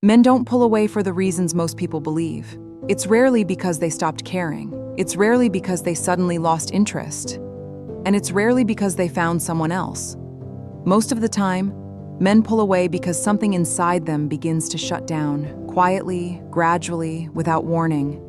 Men don't pull away for the reasons most people believe. It's rarely because they stopped caring. It's rarely because they suddenly lost interest. And it's rarely because they found someone else. Most of the time, men pull away because something inside them begins to shut down, quietly, gradually, without warning.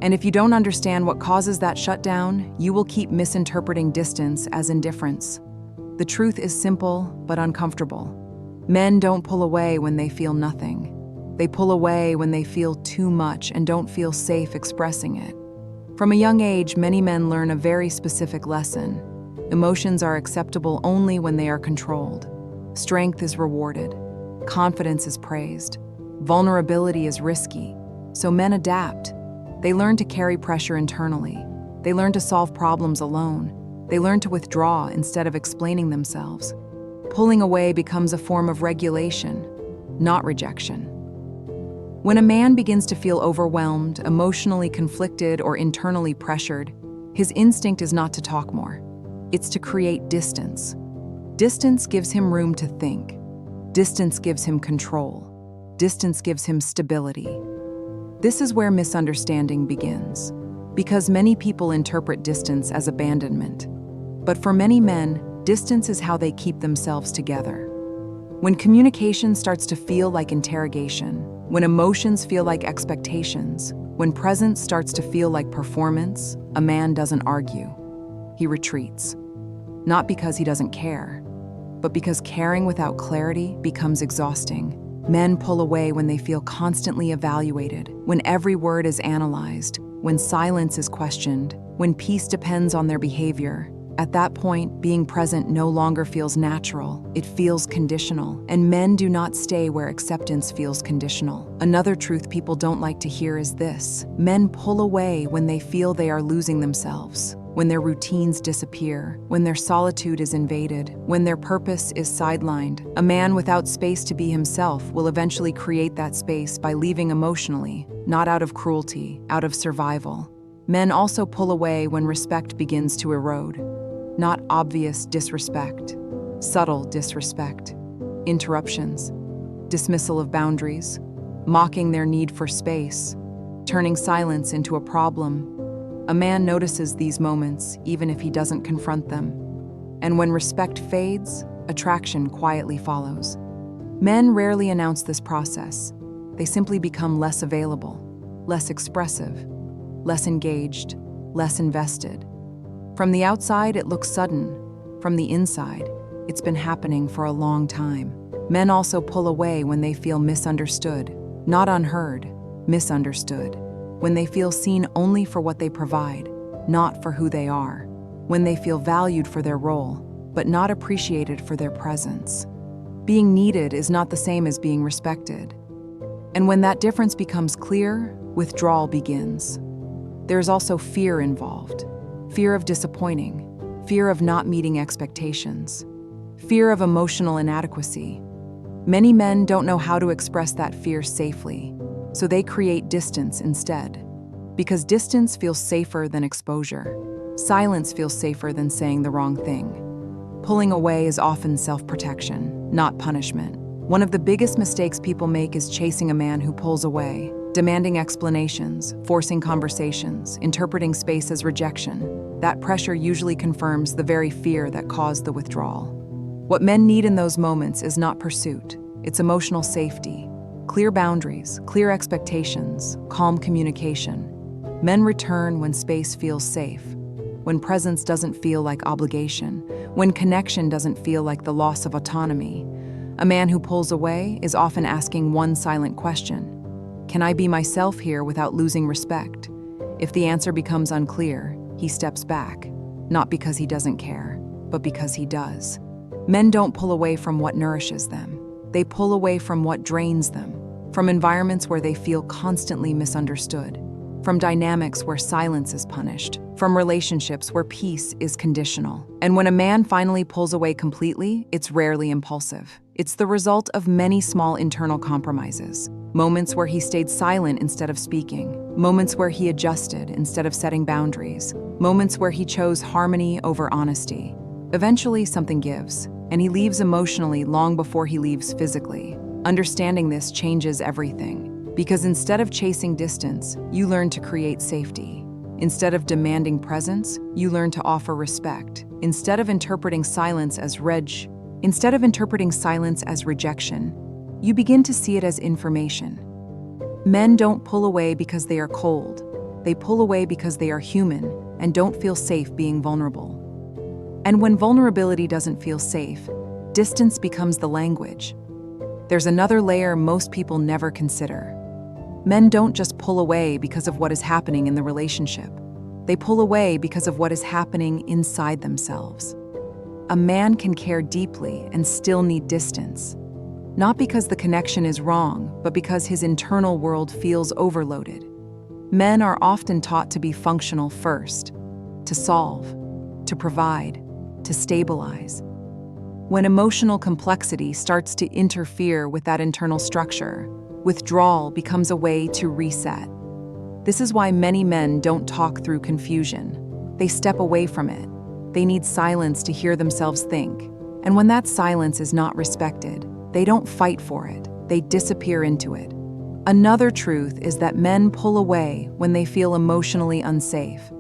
And if you don't understand what causes that shutdown, you will keep misinterpreting distance as indifference. The truth is simple but uncomfortable. Men don't pull away when they feel nothing. They pull away when they feel too much and don't feel safe expressing it. From a young age, many men learn a very specific lesson. Emotions are acceptable only when they are controlled. Strength is rewarded. Confidence is praised. Vulnerability is risky. So men adapt. They learn to carry pressure internally. They learn to solve problems alone. They learn to withdraw instead of explaining themselves. Pulling away becomes a form of regulation, not rejection. When a man begins to feel overwhelmed, emotionally conflicted, or internally pressured, his instinct is not to talk more. It's to create distance. Distance gives him room to think. Distance gives him control. Distance gives him stability. This is where misunderstanding begins, because many people interpret distance as abandonment. But for many men, distance is how they keep themselves together. When communication starts to feel like interrogation, when emotions feel like expectations, when presence starts to feel like performance, a man doesn't argue. He retreats. Not because he doesn't care, but because caring without clarity becomes exhausting. Men pull away when they feel constantly evaluated, when every word is analyzed, when silence is questioned, when peace depends on their behavior. At that point, being present no longer feels natural, it feels conditional, and men do not stay where acceptance feels conditional. Another truth people don't like to hear is this: men pull away when they feel they are losing themselves, when their routines disappear, when their solitude is invaded, when their purpose is sidelined. A man without space to be himself will eventually create that space by leaving emotionally, not out of cruelty, out of survival. Men also pull away when respect begins to erode. Not obvious disrespect, subtle disrespect, interruptions, dismissal of boundaries, mocking their need for space, turning silence into a problem. A man notices these moments even if he doesn't confront them. And when respect fades, attraction quietly follows. Men rarely announce this process. They simply become less available, less expressive, less engaged, less invested. From the outside, it looks sudden. From the inside, it's been happening for a long time. Men also pull away when they feel misunderstood, not unheard, misunderstood. When they feel seen only for what they provide, not for who they are. When they feel valued for their role, but not appreciated for their presence. Being needed is not the same as being respected. And when that difference becomes clear, withdrawal begins. There's also fear involved. Fear of disappointing, fear of not meeting expectations, fear of emotional inadequacy. Many men don't know how to express that fear safely, so they create distance instead. Because distance feels safer than exposure. Silence feels safer than saying the wrong thing. Pulling away is often self-protection, not punishment. One of the biggest mistakes people make is chasing a man who pulls away, demanding explanations, forcing conversations, interpreting space as rejection. That pressure usually confirms the very fear that caused the withdrawal. What men need in those moments is not pursuit, it's emotional safety, clear boundaries, clear expectations, calm communication. Men return when space feels safe, when presence doesn't feel like obligation, when connection doesn't feel like the loss of autonomy. A man who pulls away is often asking one silent question: can I be myself here without losing respect? If the answer becomes unclear, he steps back, not because he doesn't care, but because he does. Men don't pull away from what nourishes them. They pull away from what drains them, from environments where they feel constantly misunderstood, from dynamics where silence is punished, from relationships where peace is conditional. And when a man finally pulls away completely, it's rarely impulsive. It's the result of many small internal compromises. Moments where he stayed silent instead of speaking. Moments where he adjusted instead of setting boundaries. Moments where he chose harmony over honesty. Eventually, something gives, and he leaves emotionally long before he leaves physically. Understanding this changes everything, because instead of chasing distance, you learn to create safety. Instead of demanding presence, you learn to offer respect. Instead of interpreting silence as rejection, you begin to see it as information. Men don't pull away because they are cold. They pull away because they are human and don't feel safe being vulnerable. And when vulnerability doesn't feel safe, distance becomes the language. There's another layer most people never consider. Men don't just pull away because of what is happening in the relationship. They pull away because of what is happening inside themselves. A man can care deeply and still need distance, not because the connection is wrong, but because his internal world feels overloaded. Men are often taught to be functional first, to solve, to provide, to stabilize. When emotional complexity starts to interfere with that internal structure, withdrawal becomes a way to reset. This is why many men don't talk through confusion. They step away from it. They need silence to hear themselves think. And when that silence is not respected, they don't fight for it. They disappear into it. Another truth is that men pull away when they feel emotionally unsafe.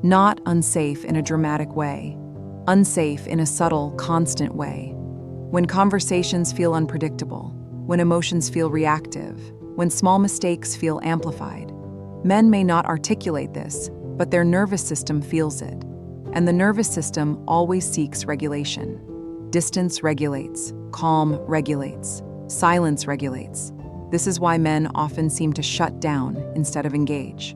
Not unsafe in a dramatic way. Unsafe in a subtle, constant way. When conversations feel unpredictable, when emotions feel reactive, when small mistakes feel amplified. Men may not articulate this, but their nervous system feels it. And the nervous system always seeks regulation. Distance regulates, calm regulates, silence regulates. This is why men often seem to shut down instead of engage.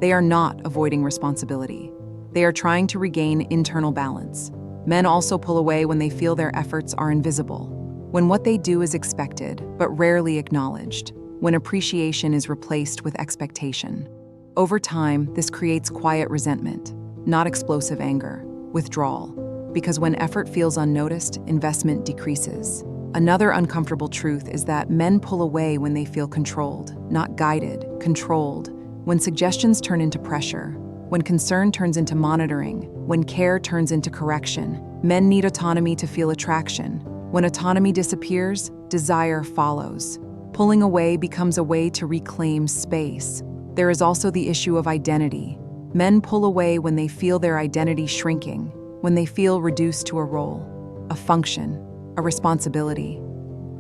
They are not avoiding responsibility. They are trying to regain internal balance. Men also pull away when they feel their efforts are invisible, when what they do is expected but rarely acknowledged, when appreciation is replaced with expectation. Over time, this creates quiet resentment, not explosive anger, withdrawal, because when effort feels unnoticed, investment decreases. Another uncomfortable truth is that men pull away when they feel controlled, not guided, controlled, when suggestions turn into pressure, when concern turns into monitoring, when care turns into correction. Men need autonomy to feel attraction. When autonomy disappears, desire follows. Pulling away becomes a way to reclaim space. There is also the issue of identity. Men pull away when they feel their identity shrinking, when they feel reduced to a role, a function, a responsibility.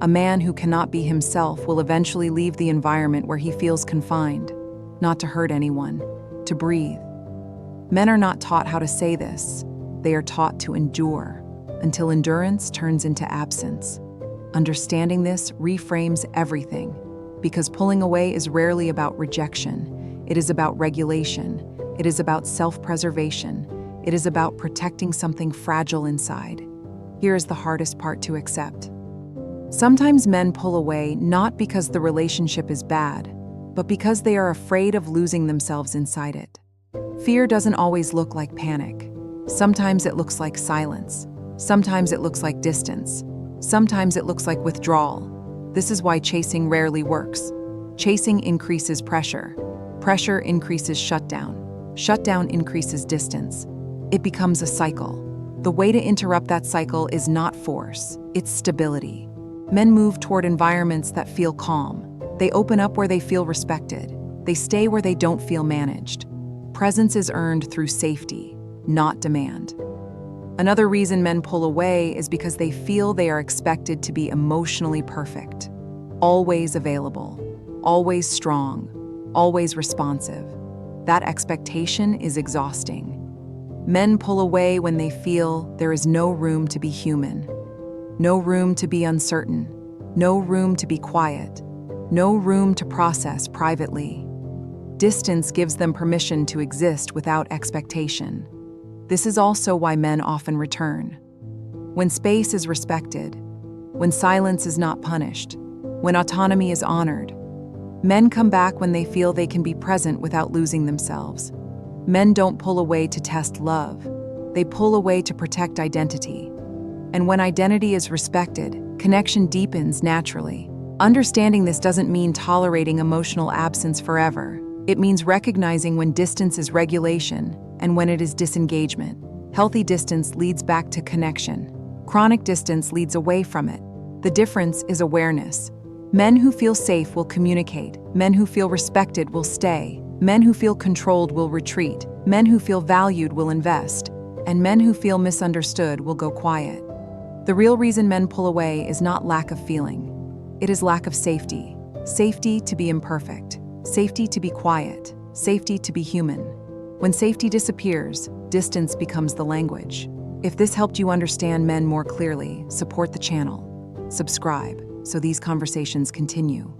A man who cannot be himself will eventually leave the environment where he feels confined, not to hurt anyone, to breathe. Men are not taught how to say this. They are taught to endure, until endurance turns into absence. Understanding this reframes everything, because pulling away is rarely about rejection. It is about regulation. It is about self-preservation. It is about protecting something fragile inside. Here is the hardest part to accept. Sometimes men pull away not because the relationship is bad, but because they are afraid of losing themselves inside it. Fear doesn't always look like panic. Sometimes it looks like silence. Sometimes it looks like distance. Sometimes it looks like withdrawal. This is why chasing rarely works. Chasing increases pressure. Pressure increases shutdown. Shutdown increases distance. It becomes a cycle. The way to interrupt that cycle is not force, it's stability. Men move toward environments that feel calm. They open up where they feel respected. They stay where they don't feel managed. Presence is earned through safety, not demand. Another reason men pull away is because they feel they are expected to be emotionally perfect, always available, always strong, always responsive. That expectation is exhausting. Men pull away when they feel there is no room to be human, no room to be uncertain, no room to be quiet, no room to process privately. Distance gives them permission to exist without expectation. This is also why men often return. When space is respected, when silence is not punished, when autonomy is honored, men come back when they feel they can be present without losing themselves. Men don't pull away to test love. They pull away to protect identity. And when identity is respected, connection deepens naturally. Understanding this doesn't mean tolerating emotional absence forever. It means recognizing when distance is regulation and when it is disengagement. Healthy distance leads back to connection. Chronic distance leads away from it. The difference is awareness. Men who feel safe will communicate. Men who feel respected will stay. Men who feel controlled will retreat. Men who feel valued will invest. And men who feel misunderstood will go quiet. The real reason men pull away is not lack of feeling. It is lack of safety. Safety to be imperfect. Safety to be quiet. Safety to be human. When safety disappears, distance becomes the language. If this helped you understand men more clearly, support the channel. Subscribe so these conversations continue.